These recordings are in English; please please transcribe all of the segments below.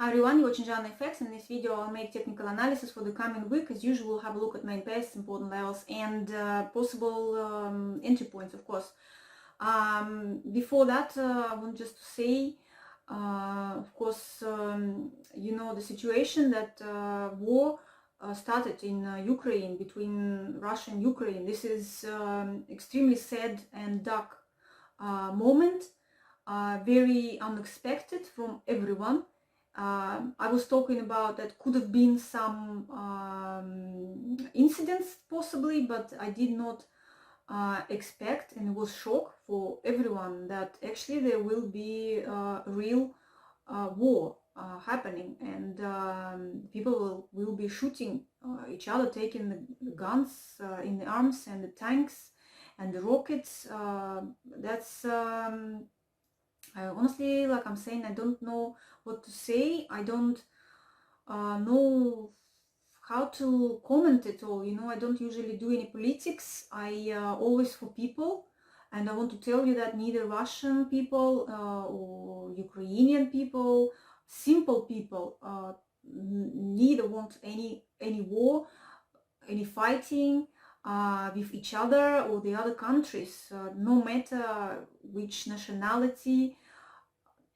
Hi everyone, you're watching Jana Effects. In this video I'll make technical analysis for the coming week. As usual, we'll have a look at main pairs, important levels, and possible entry points, of course. Before that, I want just to say, of course, you know the situation that war started in Ukraine, between Russia and Ukraine. This is extremely sad and dark moment, very unexpected from everyone. I was talking about that could have been some incidents possibly, but I did not expect, and it was shock for everyone that actually there will be a real war happening, and people will be shooting each other, taking the guns in the arms and the tanks and the rockets. That's honestly, like I'm saying, I don't know what to say. I don't know how to comment at all. You know, I don't usually do any politics. I always for people, and I want to tell you that neither Russian people or Ukrainian people, simple people, neither want any war, any fighting with each other or the other countries, no matter which nationality.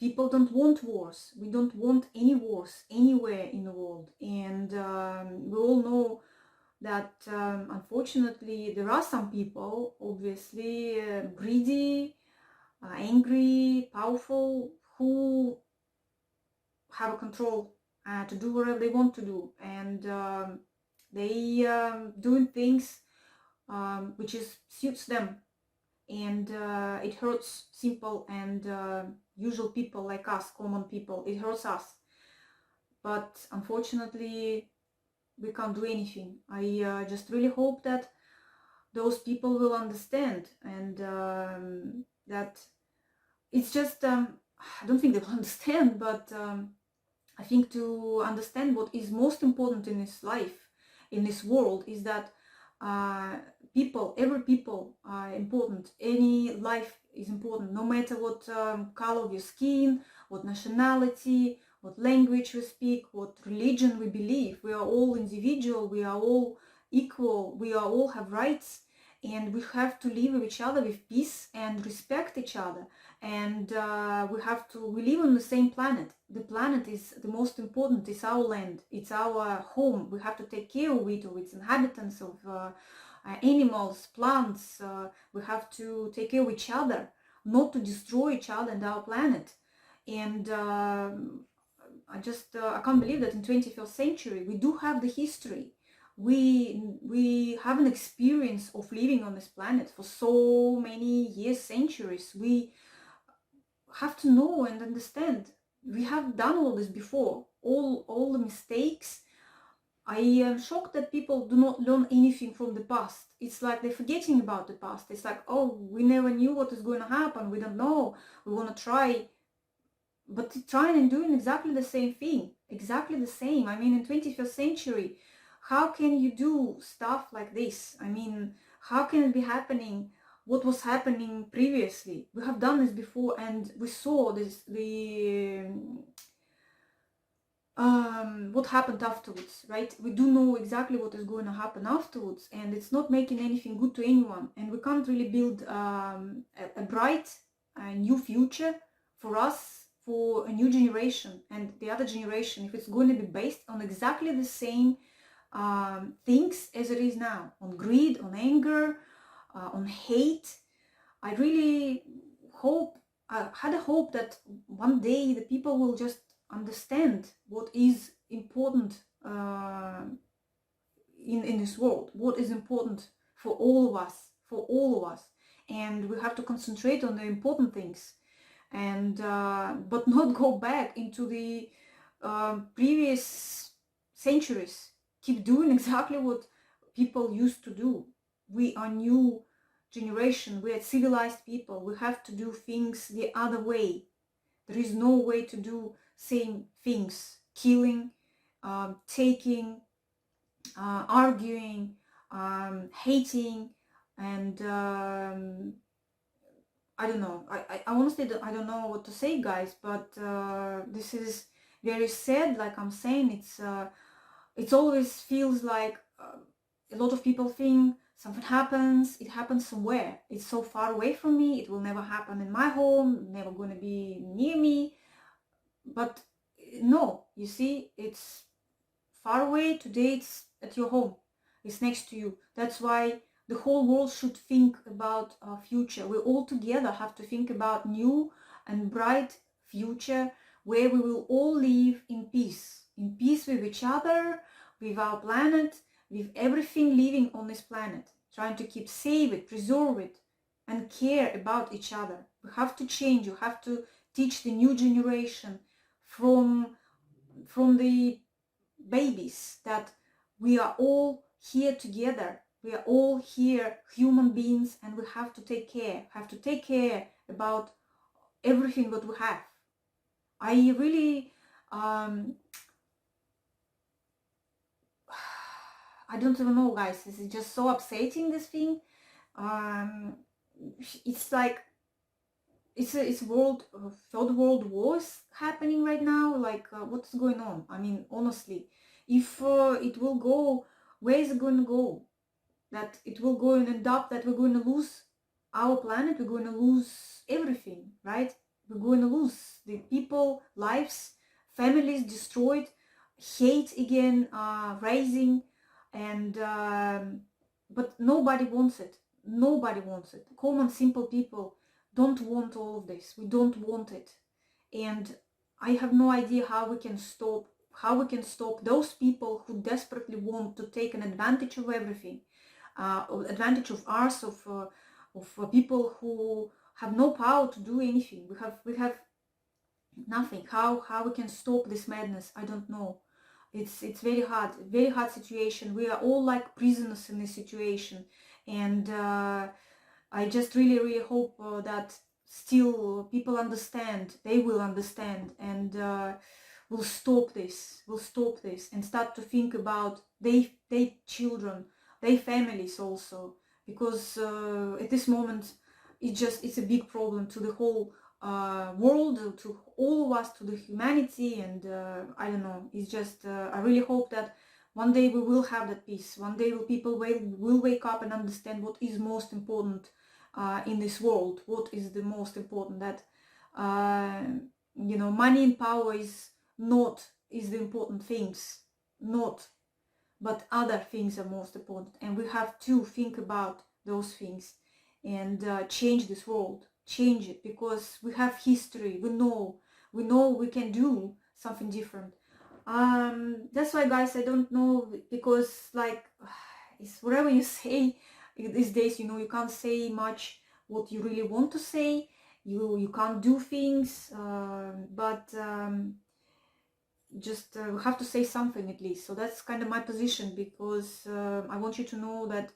People don't want wars. We don't want any wars anywhere in the world. And we all know that unfortunately there are some people, obviously greedy, angry, powerful, who have a control to do whatever they want to do. And they doing things which suits them. And it hurts simple and usual people like us, common people. It hurts us, but unfortunately we can't do anything. I just really hope that those people will understand, and that it's just I don't think they will understand, but I think to understand what is most important in this life, in this world, is that people, every people are important. Any life is important, no matter what color of your skin, what nationality, what language we speak, what religion we believe. We are all individual, we are all equal, we are all have rights, and we have to live with each other with peace and respect each other. And we live on the same planet. The planet is the most important. It's our land, it's our home. We have to take care of it, of its inhabitants, of animals, plants. We have to take care of each other, not to destroy each other and our planet. And I can't believe that in 21st century we do have the history. We have an experience of living on this planet for so many years, centuries. We have to know and understand. We have done all this before, all the mistakes. I am shocked that people do not learn anything from the past. It's like they're forgetting about the past. It's like, oh, we never knew what is going to happen. We don't know. We want to try, but trying and doing exactly the same thing, exactly the same. I mean, in 21st century, how can you do stuff like this? I mean, how can it be happening? What was happening previously? We have done this before, and we saw this, what happened afterwards, right? We do know exactly what is going to happen afterwards, and it's not making anything good to anyone. And we can't really build a bright new future for us, for a new generation and the other generation, if it's going to be based on exactly the same things as it is now, on greed, on anger, on hate. I really hope, I had a hope that one day the people will just understand what is important in this world, what is important for all of us, and we have to concentrate on the important things, and but not go back into the previous centuries. Keep doing exactly what people used to do. We are new generation, we are civilized people. We have to do things the other way. There is no way to do same things: killing, taking, arguing, hating, and I don't know. I honestly I don't know what to say, guys, but this is very sad. Like I'm saying, it's always feels like a lot of people think something happens, it happens somewhere. It's so far away from me, it will never happen in my home, never gonna be near me. But no, you see, it's far away. Today it's at your home, it's next to you. That's why the whole world should think about our future. We all together have to think about new and bright future where we will all live in peace with each other, with our planet, with everything living on this planet, trying to keep save it, preserve it, and care about each other. We have to change. You have to teach the new generation from the babies that we are all here together. We are all here human beings, and we have to take care about everything that we have. I really I don't even know, guys. This is just so upsetting, this thing. It's like it's third world wars happening right now. Like what's going on? I mean, honestly, if it will go, where is it going to go? That it will go and end up that we're going to lose our planet, we're going to lose everything, right? We're going to lose the people, lives, families destroyed, hate again rising, and but nobody wants it. Nobody wants it. Common, simple people don't want all of this. We don't want it. And I have no idea how we can stop those people who desperately want to take an advantage of everything, advantage of us, of people who have no power to do anything. We have nothing. How we can stop this madness? I don't know. It's very hard situation. We are all like prisoners in this situation, and I just really hope that still people understand. They will understand, and will stop this. And start to think about their children, their families also, because at this moment it's a big problem to the whole world, to all of us, to the humanity, and I don't know. It's just I really hope that one day we will have that peace. One day people will wake up and understand what is most important in this world. What is the most important? That money and power is the important things, not, but other things are most important, and we have to think about those things and change this world, change it, because we have history. We know we can do something different. That's why, guys, I don't know, because like it's whatever you say these days, you can't say much what you really want to say. You can't do things, but just have to say something at least. So that's kind of my position, because I want you to know that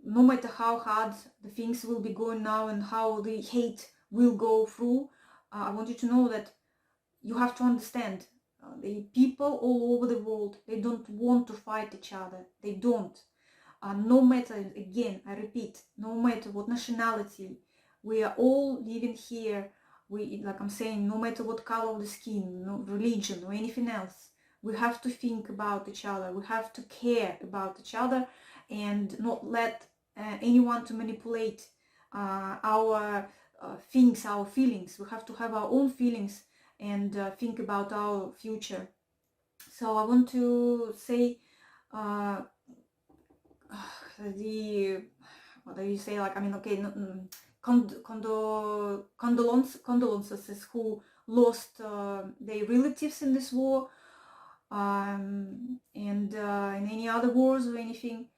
no matter how hard the things will be going now and how the hate will go through, I want you to know that you have to understand the people all over the world, they don't want to fight each other. They don't. No matter, again, I repeat, no matter what nationality, we are all living here. Like I'm saying, no matter what color of the skin, no religion or anything else, we have to think about each other. We have to care about each other and not let anyone to manipulate our things, our feelings. We have to have our own feelings and think about our future. So I want to say what do you say? Like, I mean, okay, condolences who lost their relatives in this war, and in any other wars or anything.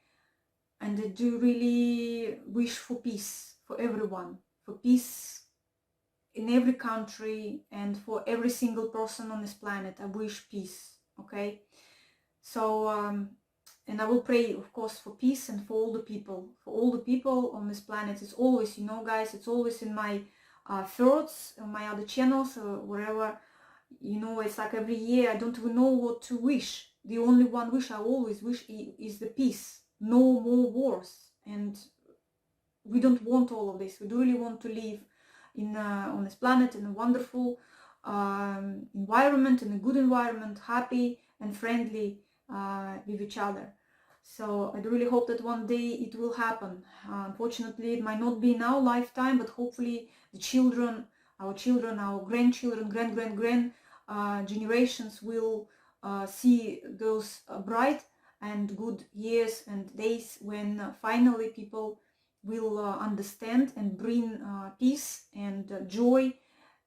And I do really wish for peace for everyone, for peace in every country, and for every single person on this planet. I wish peace, okay? So and I will pray, of course, for peace and for all the people on this planet. It's always, guys, it's always in my thoughts, on my other channels, or wherever, it's like every year I don't even know what to wish. The only one wish I always wish is the peace. No more wars. And we don't want all of this. We do really want to live on this planet in a wonderful environment, in a good environment, happy and friendly with each other. So I really hope that one day it will happen. Unfortunately, it might not be in our lifetime, but hopefully the children, our grandchildren, grand generations will see those bright and good years and days when finally people will understand and bring peace and joy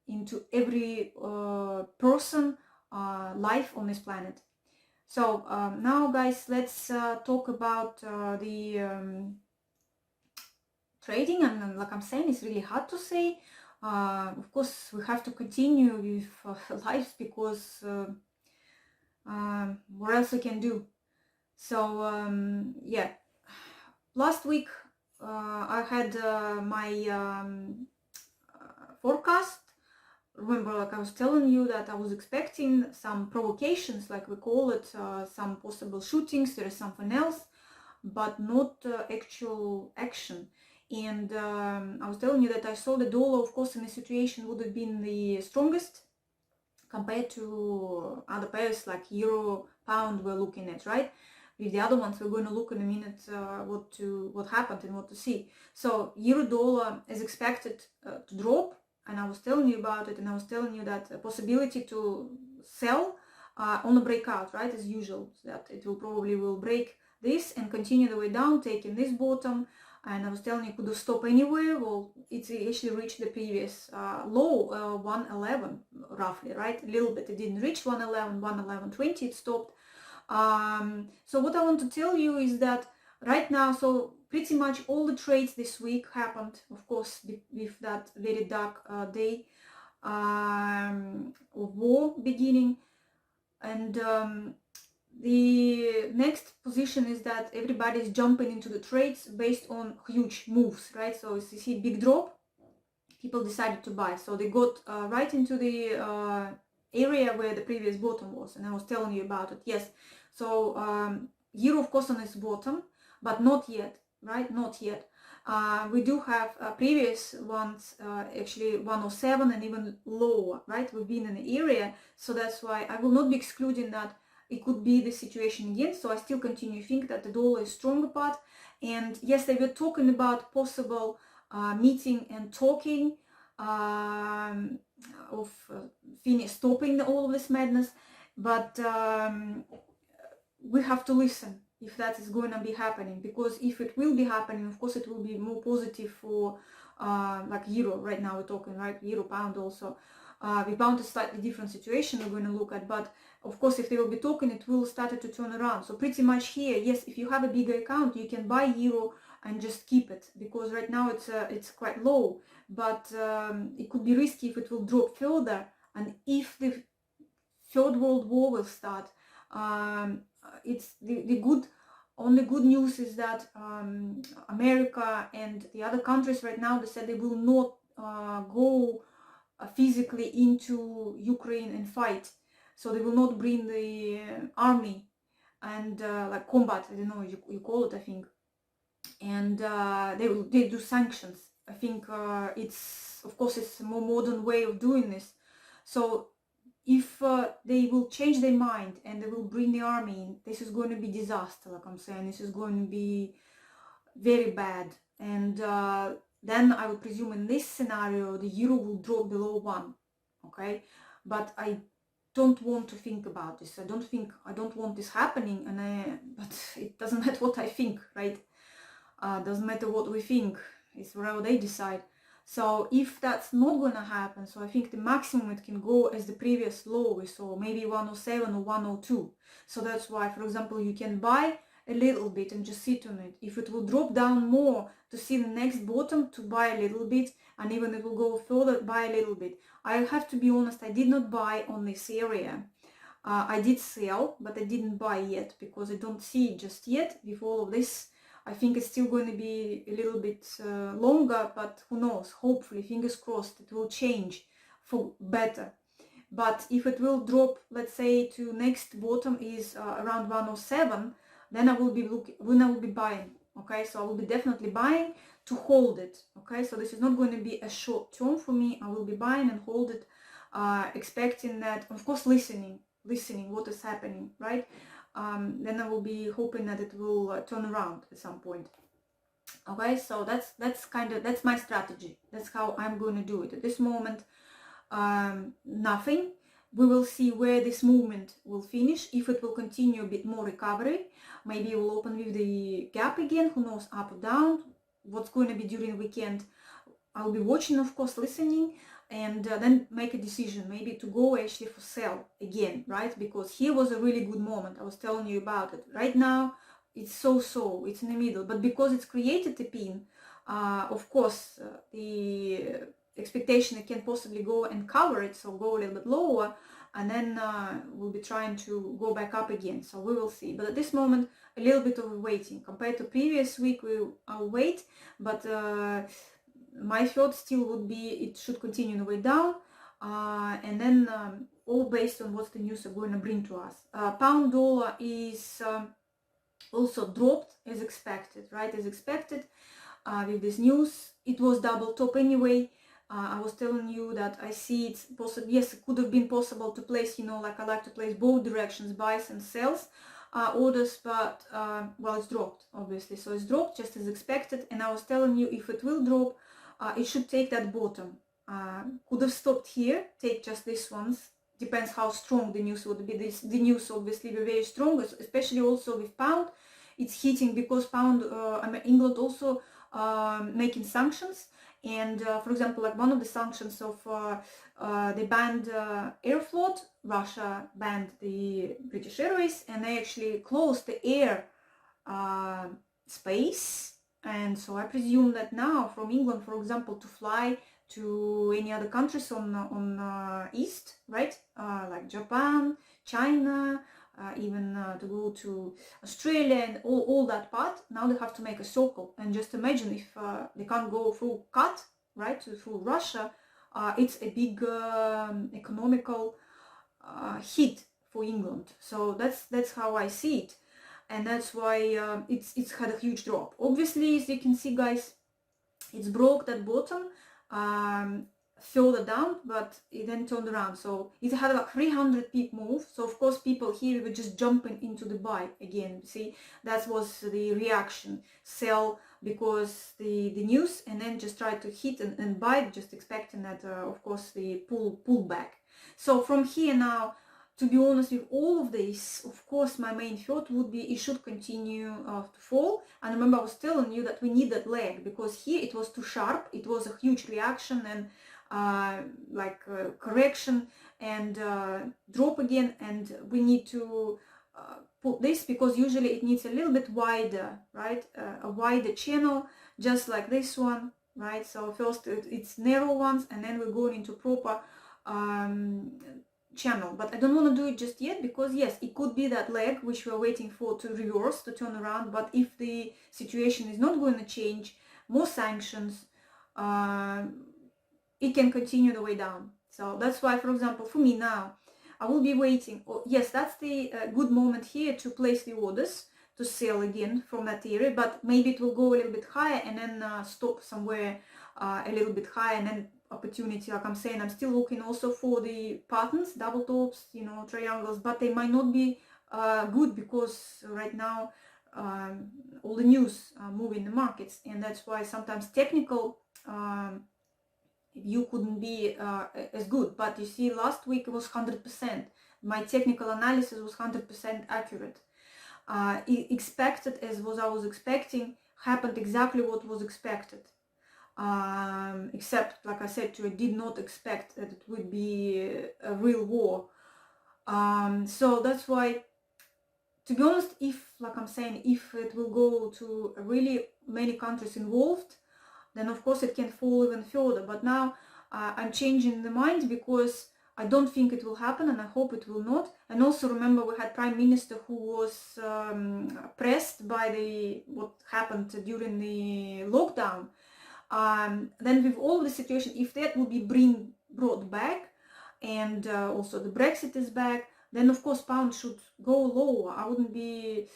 into every person life on this planet. So now guys, let's talk about the trading. And like I'm saying, it's really hard to say. Of course we have to continue with lives, because what else we can do? So yeah, last week I had my forecast. Remember, like I was telling you, that I was expecting some provocations, like we call it, some possible shootings, there is something else, but not actual action. And I was telling you that I saw the dollar, of course, in this situation would have been the strongest compared to other pairs like euro, pound we're looking at, right? With the other ones we're going to look in a minute what happened and what to see. So euro dollar is expected to drop, and I was telling you about it, and I was telling you that a possibility to sell on a breakout, right, as usual, that it will probably break this and continue the way down, taking this bottom. And I was telling you, could have stopped anywhere. Well, it's actually reached the previous low, 111 roughly, right? A little bit. It didn't reach 111, 111.20 it stopped. So what I want to tell you is that right now, so pretty much all the trades this week happened, of course, with that very dark day of war beginning. And the next position is that everybody is jumping into the trades based on huge moves, right? So as you see big drop, people decided to buy, so they got right into the area where the previous bottom was, and I was telling you about it. Yes, so euro of course on its bottom, but not yet, right? Not yet. We do have previous ones, actually 107 and even lower, right? We've been in the area, so that's why I will not be excluding that it could be the situation again. So I still continue to think that the dollar is stronger part. And yes, they were talking about possible meeting and talking of stopping all of this madness, but we have to listen if that is going to be happening, because if it will be happening, of course it will be more positive for like euro. Right now we're talking, right, euro, pound also. With pound is slightly different situation we're going to look at, but of course if they will be talking, it will start to turn around. So pretty much here, yes, if you have a bigger account, you can buy euro and just keep it, because right now it's quite low, but it could be risky if it will drop further. And if the Third World War will start, it's the only good news is that America and the other countries right now, they said they will not go physically into Ukraine and fight. So they will not bring the army and like combat, I don't know you call it, I think. And they do sanctions. I think it's, of course, it's a more modern way of doing this. So if they will change their mind and they will bring the army in, this is going to be disaster, like I'm saying. This is going to be very bad. And then I would presume in this scenario the euro will drop below 1, okay? But I don't want to think about this. I don't want this happening, and but it doesn't matter what I think, right? Doesn't matter what we think, it's whatever they decide. So if that's not gonna happen, so I think the maximum it can go as the previous low we saw, maybe 107 or 102. So that's why, for example, you can buy a little bit and just sit on it. If it will drop down more, to see the next bottom, to buy a little bit, and even it will go further, buy a little bit. I have to be honest, I did not buy on this area. I did sell, but I didn't buy yet, because I don't see it just yet with all of this. I think it's still going to be a little bit longer, but who knows, hopefully, fingers crossed, it will change for better. But if it will drop, let's say, to next bottom is around 107, then I will be buying, okay? So I will be definitely buying to hold it, okay? So this is not going to be a short term for me. I will be buying and hold it expecting that, of course, listening what is happening, right? Then I will be hoping that it will turn around at some point. Okay, so that's my strategy. That's how I'm going to do it. At this moment, nothing. We will see where this movement will finish. If it will continue a bit more recovery, maybe it will open with the gap again, who knows, up or down. What's going to be during the weekend, I'll be watching, of course, listening, and then make a decision, maybe to go actually for sell again, right? Because here was a really good moment. I was telling you about it. Right now, it's so, it's in the middle. But because it's created a pin, of course, the expectation it can possibly go and cover it, so go a little bit lower, and then we'll be trying to go back up again. So we will see. But at this moment, a little bit of waiting. Compared to previous week, I'll wait, but my thought still would be it should continue the way down, and then all based on what the news are going to bring to us. Pound dollar is also dropped as expected, right? As expected with this news. It was double top anyway. I was telling you that I see it's possible. Yes, it could have been possible to place, like I like to place both directions, buys and sells orders, but well, it's dropped, obviously. So it's dropped just as expected. And I was telling you, if it will drop, it should take that bottom. Could have stopped here, take just this ones. Depends how strong the news would be. The news obviously be very strong, especially also with pound. It's hitting because pound, England also making sanctions. And for example, like one of the sanctions of they banned Aeroflot, Russia banned the British Airways, and they actually closed the air space. And so I presume that now from England, for example, to fly to any other countries on east, right? Like Japan, China, even to go to Australia and all that part, now they have to make a circle. And just imagine if they can't go through cut, right, through Russia, it's a big economical hit for England. So that's how I see it. And that's why it's had a huge drop. Obviously, as you can see, guys, it's broke that bottom further down, but it then turned around. So it had about 300 pip move. So of course, people here were just jumping into the buy again. See, that was the reaction. Sell because the news, and then just try to hit and buy, just expecting that, of course, the pull back. So from here now, to be honest with all of this, of course, my main thought would be it should continue to fall. And remember, I was telling you that we need that leg, because here it was too sharp. It was a huge reaction and correction and drop again. And we need to put this, because usually it needs a little bit wider, right? A wider channel, just like this one, right? So first it's narrow ones, and then we're going into proper channel. But I don't want to do it just yet, because yes, it could be that leg which we're waiting for to reverse, to turn around. But if the situation is not going to change, more sanctions, it can continue the way down. So that's why, for example, for me now, I will be waiting. Yes, that's the good moment here to place the orders to sell again from that area, but maybe it will go a little bit higher and then stop somewhere a little bit higher, and then opportunity, like I'm saying, I'm still looking also for the patterns, double tops, triangles, but they might not be good, because right now all the news move in the markets, and that's why sometimes technical view couldn't be as good. But you see, last week it was 100%. My technical analysis was 100% accurate. Expected as was I was expecting, happened exactly what was expected. Except, like I said to you, I did not expect that it would be a real war. So that's why, to be honest, if, like I'm saying, if it will go to really many countries involved, then of course it can fall even further. But now I'm changing the mind, because I don't think it will happen, and I hope it will not. And also remember, we had Prime Minister who was pressed by what happened during the lockdown. Then with all the situation, if that will be brought back, and also the Brexit is back, then of course pound should go lower. I wouldn't be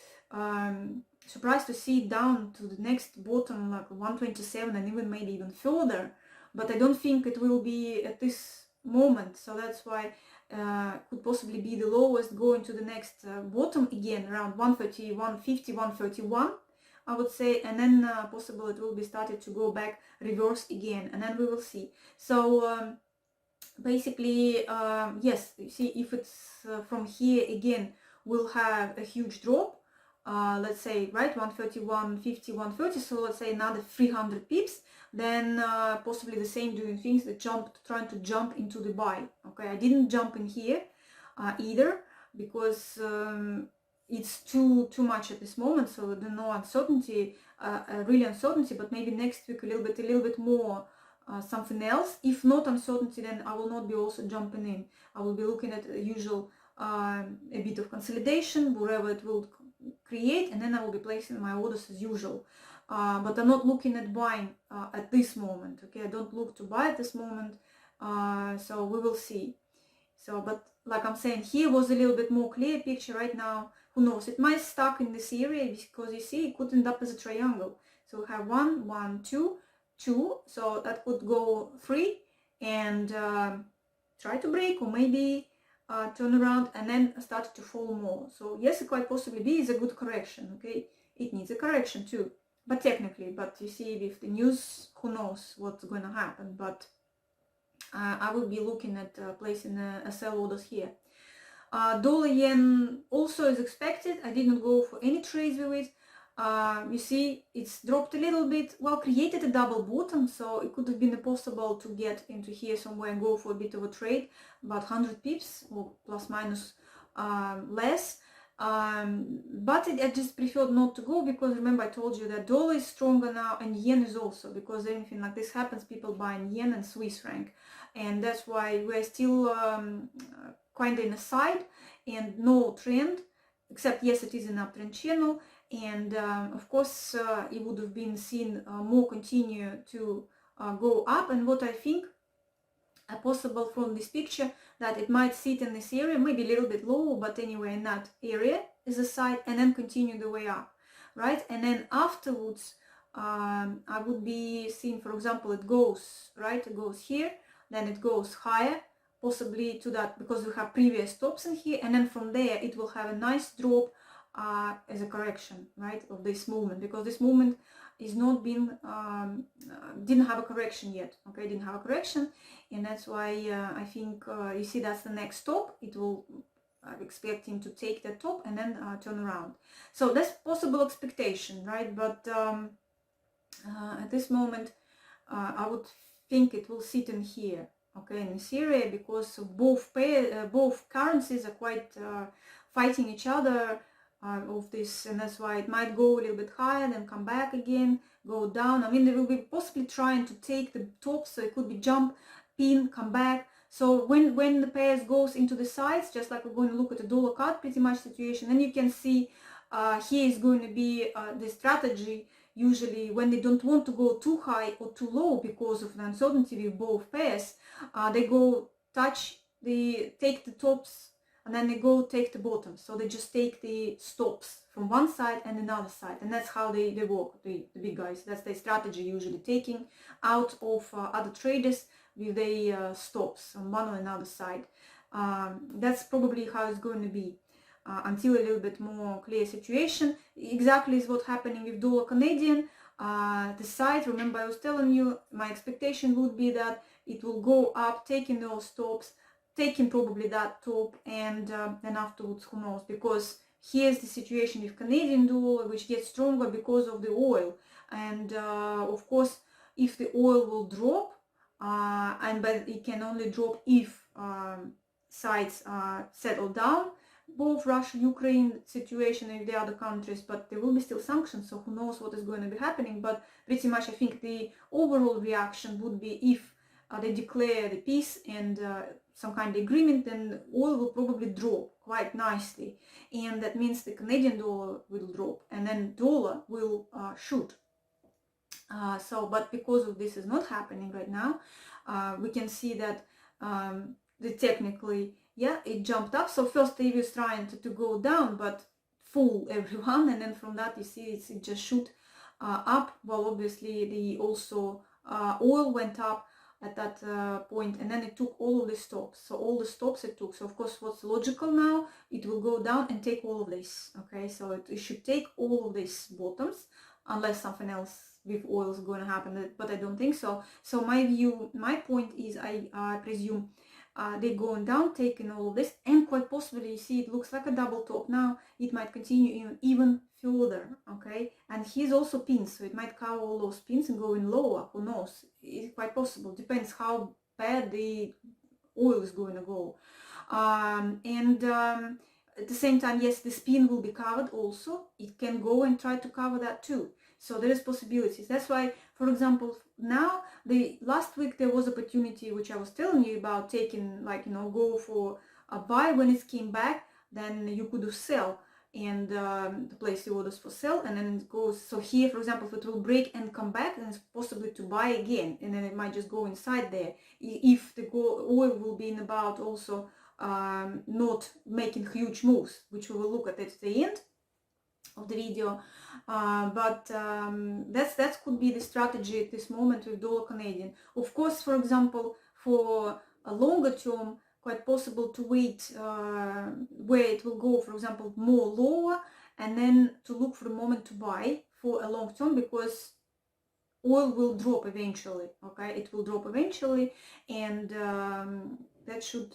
surprised to see it down to the next bottom, like 127, and even maybe even further. But I don't think it will be at this moment. So that's why could possibly be the lowest, going to the next bottom again around 130, 150, 131, I would say, and then possible it will be started to go back reverse again, and then we will see. So basically, yes, you see, if it's from here again, we'll have a huge drop. Let's say, right, 130, 150, 130, so let's say another 300 pips, then possibly the same doing things, the trying to jump into the buy. Okay, I didn't jump in here either, because it's too much at this moment, so there's no uncertainty, really uncertainty, but maybe next week a little bit more something else. If not uncertainty, then I will not be also jumping in. I will be looking at the usual a bit of consolidation, wherever it will create, and then I will be placing my orders as usual. But I'm not looking at buying at this moment. Okay, I don't look to buy at this moment. So we will see. So, but like I'm saying, here was a little bit more clear picture. Right now, who knows? It might stuck in this area, because you see it could end up as a triangle. So we have 1, 1, 2, 2. So that could go 3 and try to break, or maybe turn around and then start to fall more. So yes, it quite possibly is a good correction. Okay, it needs a correction too, but technically, but you see, with the news, who knows what's going to happen. But I will be looking at placing a sell orders here. Dollar yen also is expected. I didn't go for any trades with it. You see, it's dropped a little bit, well, created a double bottom, so it could have been possible to get into here somewhere and go for a bit of a trade, about 100 pips or plus minus less. But I just preferred not to go, because remember I told you that dollar is stronger now and yen is also, because anything like this happens, people buy in yen and Swiss franc, and that's why we're still kind of in a side and no trend, except yes, it is an uptrend channel. And of course it would have been seen more continue to go up. And what I think possible from this picture, that it might sit in this area, maybe a little bit low, but anyway in that area is a side, and then continue the way up, right? And then afterwards I would be seeing, for example, it goes right, it goes here, then it goes higher, possibly to that, because we have previous stops in here, and then from there it will have a nice drop as a correction, right, of this movement, because this movement is not been didn't have a correction yet. Okay, didn't have a correction, and that's why I think you see that's the next top. It will expecting to take the top and then turn around. So that's possible expectation, right? But at this moment I would think it will sit in here, okay, in this area, because both currencies are quite fighting each other of this, and that's why it might go a little bit higher, then come back again, go down. I mean, they will be possibly trying to take the top, so it could be jump, pin, come back. So when the pairs goes into the sides, just like we're going to look at the dollar card pretty much situation, then you can see here is going to be the strategy. Usually when they don't want to go too high or too low because of the uncertainty with both pairs, they go take the tops, and then they go take the bottom. So they just take the stops from one side and another side, and that's how they work, the big guys. That's their strategy, usually taking out of other traders with their stops on one or another side. That's probably how it's going to be until a little bit more clear situation. Exactly is what's happening with dollar Canadian. The side, remember I was telling you, my expectation would be that it will go up, taking those stops, taking probably that top, and then afterwards, who knows, because here's the situation with Canadian dollar, which gets stronger because of the oil. And of course, if the oil will drop, but it can only drop if sides settle down, both Russia, Ukraine situation and the other countries, but there will be still sanctions, so who knows what is going to be happening. But pretty much I think the overall reaction would be if they declare the peace and some kind of agreement, then oil will probably drop quite nicely, and that means the Canadian dollar will drop, and then dollar will shoot. But because of this is not happening right now, we can see that technically, yeah, it jumped up. So first it was trying to go down, but fool everyone, and then from that you see it just shoot up. Well, obviously the also oil went up. at that point, and then it took all of the stops. So all the stops it took. So of course, what's logical now, it will go down and take all of this. Okay, so it should take all of these bottoms, unless something else with oil is going to happen, but I don't think so. So my point is, I presume they're going down, taking all of this, and quite possibly, you see, it looks like a double top now. It might continue even further, okay? And here's also pins, so it might cover all those pins and go in lower. Who knows? It's quite possible. Depends how bad the oil is going to go. At the same time, yes, the spin will be covered also. It can go and try to cover that too. So there is possibilities. That's why, for example, now the last week there was opportunity, which I was telling you about, taking, like, you know, go for a buy. When it came back, then you could do sell and to place the orders for sell, and then it goes. So here, for example, if it will break and come back, then it's possibly to buy again, and then it might just go inside there. If the oil will be in about also not making huge moves, which we will look at the end of the video, but that could be the strategy at this moment with dollar Canadian. Of course, for example, for a longer term, quite possible to wait where it will go, for example, more lower, and then to look for a moment to buy for a long term, because oil will drop eventually. Okay, it will drop eventually, and that should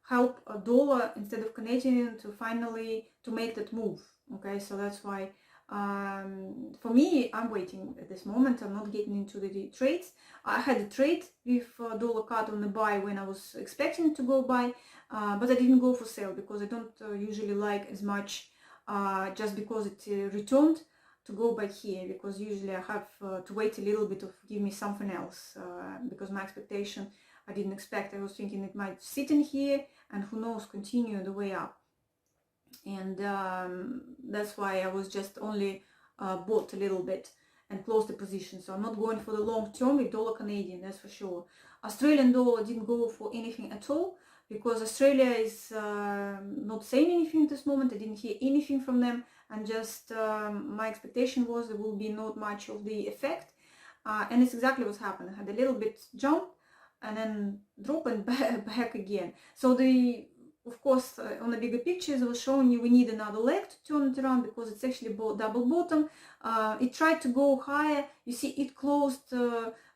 help a dollar instead of Canadian to finally to make that move. Okay, so that's why for me, I'm waiting at this moment. I'm not getting into the trades. I had a trade with dollar CAD on the buy when I was expecting to go buy, but I didn't go for sale because I don't usually like as much just because it returned to go by here, because usually I have to wait a little bit to give me something else, because my expectation, I didn't expect. I was thinking it might sit in here and who knows, continue the way up. And that's why I was just only bought a little bit and closed the position. So I'm not going for the long term with dollar Canadian, that's for sure. Australian dollar didn't go for anything at all, because Australia is not saying anything at this moment. I didn't hear anything from them, and just my expectation was there will be not much of the effect, and it's exactly what's happened. I had a little bit jump and then drop and back again. So of course, on the bigger pictures, I was showing you we need another leg to turn it around, because it's actually double bottom. It tried to go higher. You see, it closed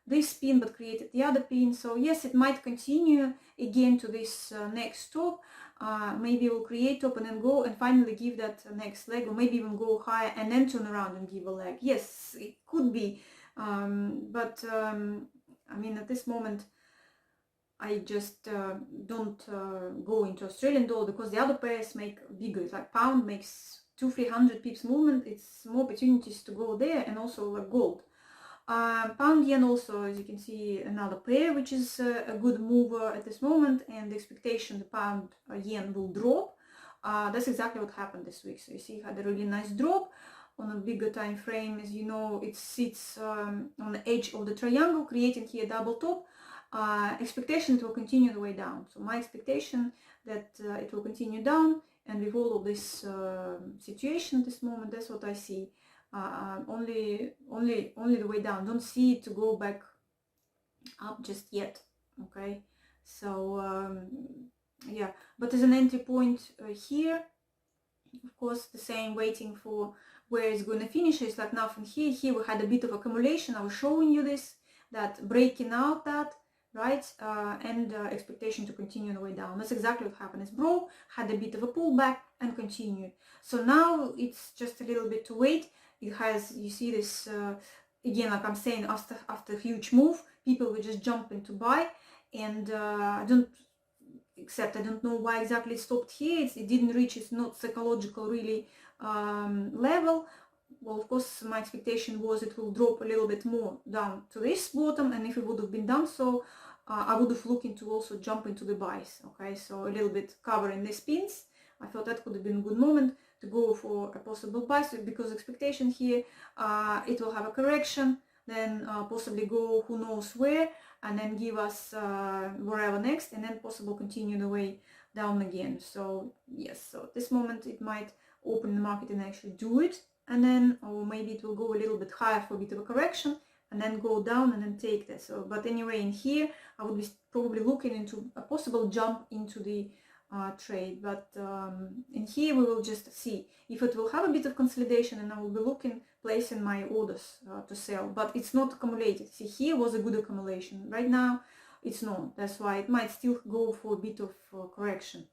this pin but created the other pin. So yes, it might continue again to this next top. Maybe it will create top and then go and finally give that next leg, or maybe even go higher and then turn around and give a leg. Yes, it could be. But I mean, at this moment, I just don't go into Australian dollar, because the other pairs make bigger. It's like pound makes 200-300 pips movement. It's more opportunities to go there, and also like gold. Pound yen also, as you can see, another pair which is a good mover at this moment, and the expectation the pound yen will drop. That's exactly what happened this week. So you see, it had a really nice drop on a bigger time frame. As you know, it sits on the edge of the triangle, creating here double top. Expectation it will continue the way down. So my expectation that it will continue down, and with all of this situation at this moment, that's what I see. Only the way down. Don't see it to go back up just yet. Okay, so yeah, but as an entry point here, of course, the same, waiting for where it's going to finish. It's like nothing here. Here we had a bit of accumulation. I was showing you this, that breaking out that, right, and expectation to continue the way down. That's exactly what happened. It's broke, had a bit of a pullback, and continued. So now it's just a little bit to wait. It has, you see this again, like I'm saying, after a huge move, people will just jump into buy, and I don't know why exactly it stopped here. It didn't reach its not psychological really level. Well, of course, my expectation was it will drop a little bit more down to this bottom, and if it would have been done so, I would have looked into also jump into the buys. Okay, so a little bit covering these pins. I thought that could have been a good moment to go for a possible buy, because expectation here, it will have a correction, then possibly go who knows where, and then give us wherever next, and then possible continue the way down again. So yes, so at this moment it might open the market and actually do it, and then, or maybe it will go a little bit higher for a bit of a correction, and then go down and then take this. So, but anyway, in here I would be probably looking into a possible jump into the trade, but in here we will just see if it will have a bit of consolidation, and I will be placing my orders to sell, but it's not accumulated. See, here was a good accumulation. Right now it's not. That's why it might still go for a bit of correction.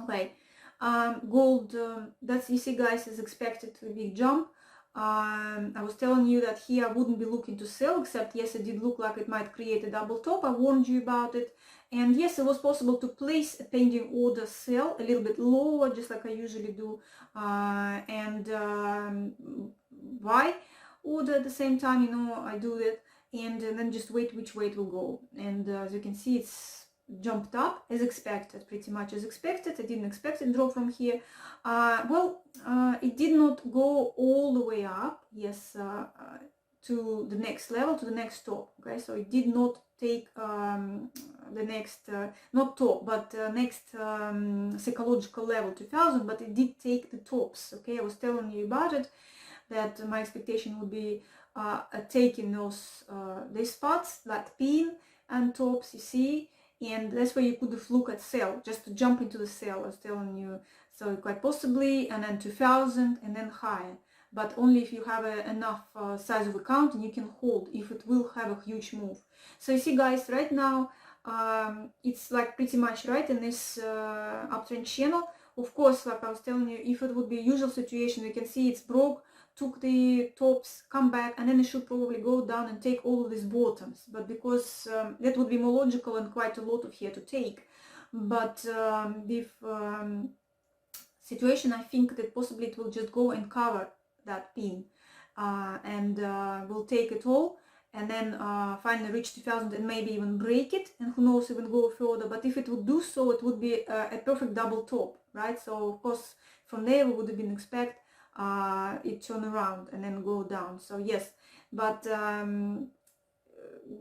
Okay, gold, that's, you see guys, is expected to be a big jump. I was telling you that here I wouldn't be looking to sell, except yes, it did look like it might create a double top. I warned you about it. And yes, it was possible to place a pending order sell a little bit lower, just like I usually do, and buy order at the same time, you know, I do that, and then just wait which way it will go. And as you can see, it's jumped up as expected, pretty much as expected. I didn't expect it drop from here. It did not go all the way up, yes, to the next level, to the next top. Okay, so it did not take the next, not top, but next psychological level 2000, but it did take the tops. Okay, I was telling you about it, that my expectation would be taking these spots like pin and tops, you see, and that's where you could look at sell, just to jump into the sell. I was telling you, so quite possibly, and then 2000 and then higher, but only if you have enough size of account and you can hold, if it will have a huge move. So you see guys, right now it's like pretty much right in this uptrend channel. Of course, like I was telling you, if it would be a usual situation, you can see it's broke, took the tops, come back, and then it should probably go down and take all of these bottoms. But because that would be more logical and quite a lot of here to take. But with situation, I think that possibly it will just go and cover that pin and will take it all, and then finally reach 2000 and maybe even break it, and who knows, even go further. But if it would do so, it would be a perfect double top, right? So of course from there we would have been expect it turn around and then go down. So yes, but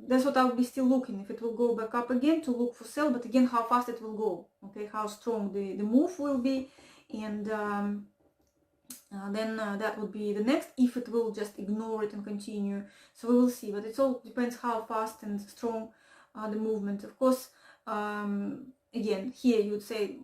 that's what I will be still looking, if it will go back up again, to look for sell, but again how fast it will go, okay, how strong the move will be, and then that would be the next, if it will just ignore it and continue. So we will see, but it all depends how fast and strong the movement. Of course, again, here you would say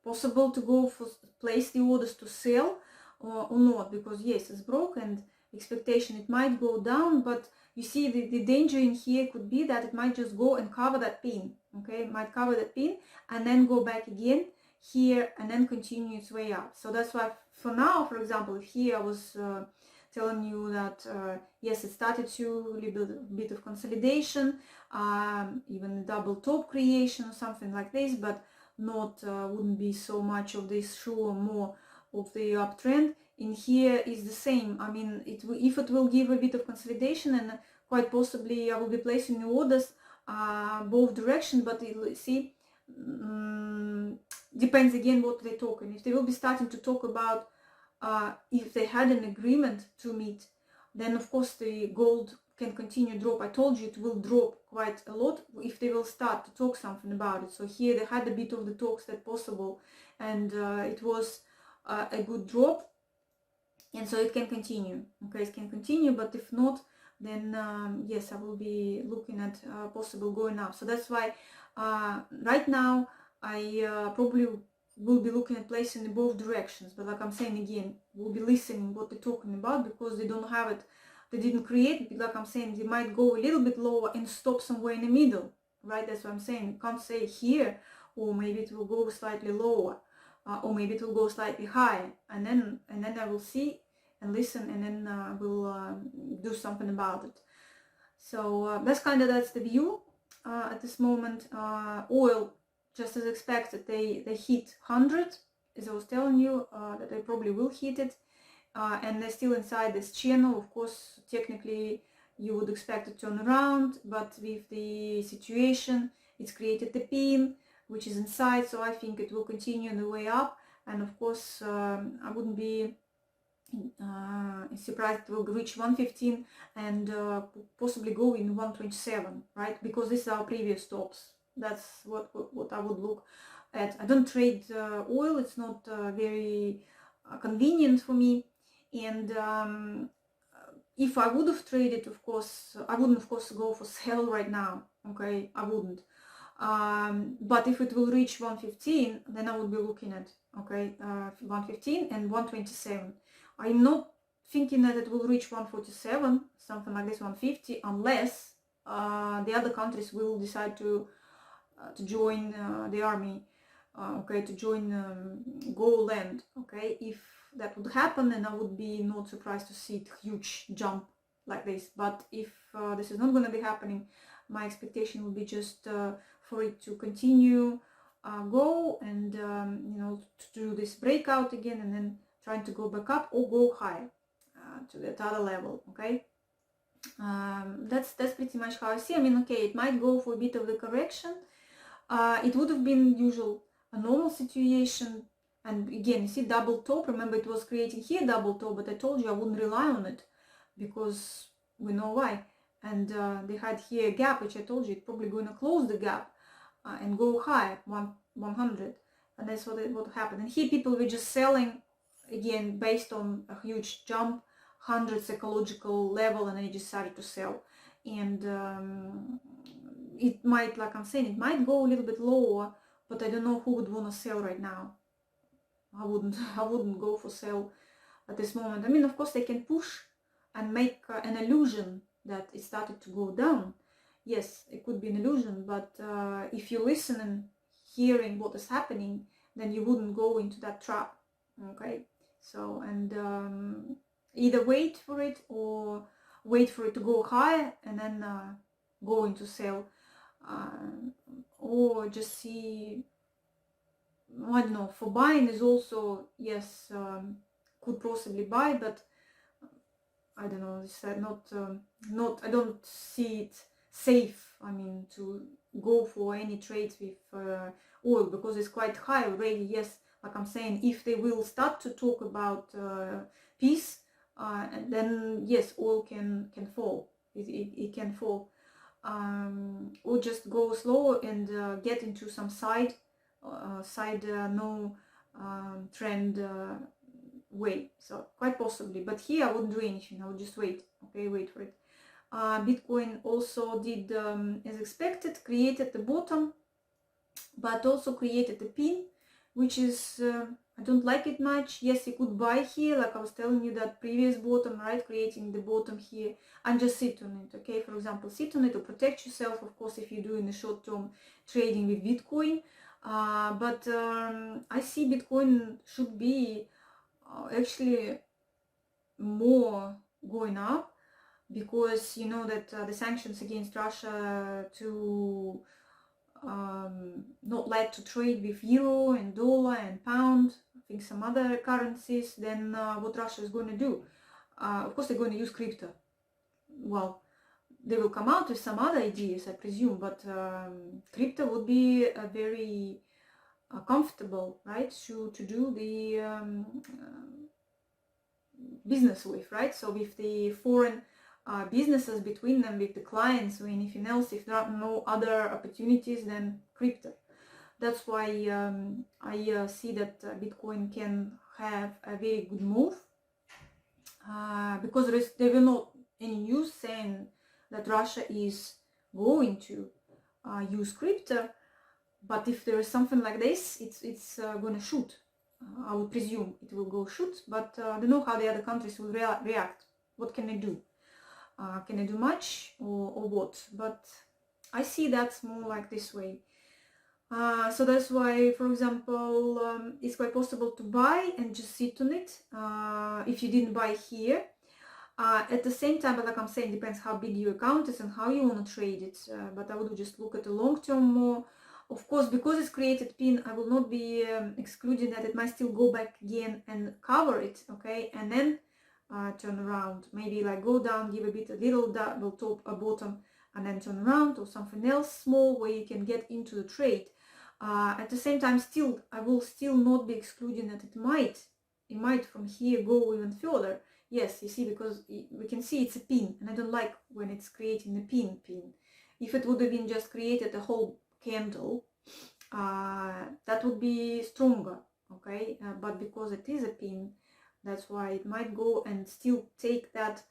possible to go for place the orders to sell or not, because yes, it's broke and expectation it might go down, but you see the danger in here could be that it might just go and cover that pin, okay, it might cover that pin and then go back again here and then continue its way up. So that's why for now, for example, if here I was telling you that yes, it started to a little bit of consolidation, even a double top creation or something like this, but not wouldn't be so much of this shoe or more of the uptrend. In here is the same. I mean, if it will give a bit of consolidation, and quite possibly I will be placing new orders both directions, but see, depends again what they're talking. If they will be starting to talk about if they had an agreement to meet, then of course the gold can continue drop. I told you it will drop quite a lot if they will start to talk something about it. So here they had a bit of the talks that possible, and it was a good drop, and so it can continue. Okay, it can continue, but if not, then yes, I will be looking at possible going up. So that's why right now I probably will be looking at placing in both directions, but like I'm saying again, we'll be listening what they're talking about, because they don't have it, they didn't create it. Like I'm saying, they might go a little bit lower and stop somewhere in the middle, right? That's what I'm saying. You can't say here, or maybe it will go slightly lower, or maybe it will go slightly higher, and then I will see and listen, and then I will do something about it. So that's the view at this moment. Oil, just as expected, they hit 100, as I was telling you, that they probably will hit it, and they're still inside this channel. Of course, technically you would expect to turn around, but with the situation, it's created the pin which is inside, so I think it will continue on the way up. And of course, I wouldn't be surprised it will reach 115 and possibly go in 127, right? Because this is our previous stops. That's what I would look at. I don't trade oil. It's not very convenient for me, and if I would have traded, of course, I wouldn't of course go for sell right now, okay, I wouldn't. But if it will reach 115, then I would be looking at, okay, 115 and 127. I'm not thinking that it will reach 147, something like this, 150, unless the other countries will decide to join the army, okay, to join Go land, okay. If that would happen, then I would be not surprised to see a huge jump like this. But if this is not going to be happening, my expectation would be just for it to continue go and you know, to do this breakout again and then trying to go back up or go higher to that other level, okay. That's pretty much how I see. I mean, okay, it might go for a bit of the correction. It would have been a normal situation. And again, you see double top. Remember, it was creating here double top, but I told you I wouldn't rely on it because we know why. And they had here a gap, which I told you it's probably going to close the gap and go high, 100. And that's what happened. And here people were just selling, again, based on a huge jump, 100 psychological level, and they decided to sell. And it might, like I'm saying, it might go a little bit lower, but I don't know who would want to sell right now. I wouldn't go for sell at this moment. I mean, of course, they can push and make an illusion that it started to go down. Yes, it could be an illusion, but if you listen and hearing what is happening, then you wouldn't go into that trap, okay? So, and either wait for it or wait for it to go higher and then go into sell, or just see, I don't know, for buying is also, yes, could possibly buy, but I don't know, it's not, I don't see it safe, I mean, to go for any trades with oil because it's quite high already. Yes, like I'm saying, if they will start to talk about peace, and then yes, oil can fall, it can fall, or just go slow and get into some side no trend way. So quite possibly, but here I wouldn't do anything, I would just wait, okay, wait for it. Bitcoin also did as expected, created the bottom, but also created a pin, which is I don't like it much. Yes, you could buy here, like I was telling you, that previous bottom, right, creating the bottom here, and just sit on it, okay. For example, sit on it to protect yourself, of course, if you're doing the short-term trading with Bitcoin. But I see Bitcoin should be actually more going up, because you know that the sanctions against Russia to not let to trade with euro and dollar and pound, I think some other currencies, then what Russia is going to do? Of course, they're going to use crypto. Well, they will come out with some other ideas, I presume, but crypto would be a very comfortable, right, to do the business with, right? So with the foreign businesses between them, with the clients or anything else, if there are no other opportunities than crypto. That's why I see that Bitcoin can have a very good move, because there were not any news saying that Russia is going to use crypto. But if there is something like this, it's going to shoot. I would presume it will go shoot, but I don't know how the other countries will react. What can they do? Can they do much or what? But I see that's more like this way. So that's why, for example, it's quite possible to buy and just sit on it if you didn't buy here. At the same time, but like I'm saying, depends how big your account is and how you want to trade it. But I would just look at the long term more. Of course, because it's created pin, I will not be excluding that it might still go back again and cover it, okay, and then turn around. Maybe like go down, give a little double top, a bottom, and then turn around, or something else small where you can get into the trade. At the same time, still, I will still not be excluding that it might from here go even further. Yes, you see, because we can see it's a pin, and I don't like when it's creating a pin. If it would have been just created a whole candle, that would be stronger, okay, but because it is a pin, that's why it might go and still take that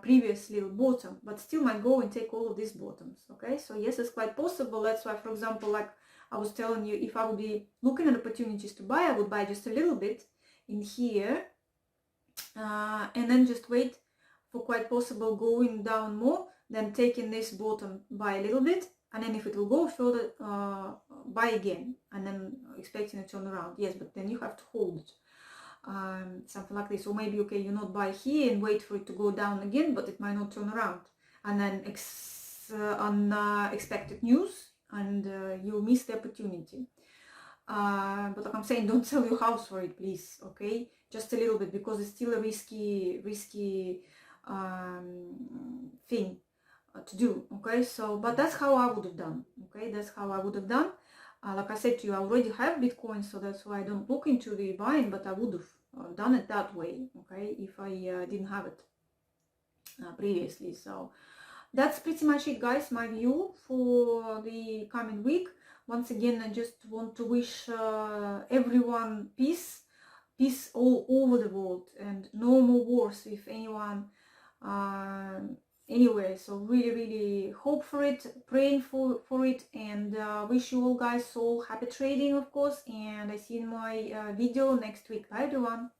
previous little bottom, but still might go and take all of these bottoms. Okay, so yes, it's quite possible. That's why, for example, like I was telling you, if I would be looking at opportunities to buy, I would buy just a little bit in here, and then just wait for quite possible going down more, then taking this bottom by a little bit, and then if it will go further, buy again, and then expecting a turnaround. Yes, but then you have to hold it. Something like this. Or maybe, okay, you not buy here and wait for it to go down again, but it might not turn around, and then unexpected news, and you miss the opportunity. But like I'm saying, don't sell your house for it, please. Okay, just a little bit, because it's still a risky thing to do. Okay, so but that's how I would have done. Okay, that's how I would have done. Like I said to you, I already have Bitcoin, so that's why I don't look into the buying, but I would have done it that way, okay, if I didn't have it previously. So that's pretty much it, guys, my view for the coming week. Once again, I just want to wish everyone peace all over the world, and no more wars with anyone anyway. So really hope for it, praying for it, and wish you all guys all happy trading, of course, and I see you in my video next week. Bye everyone.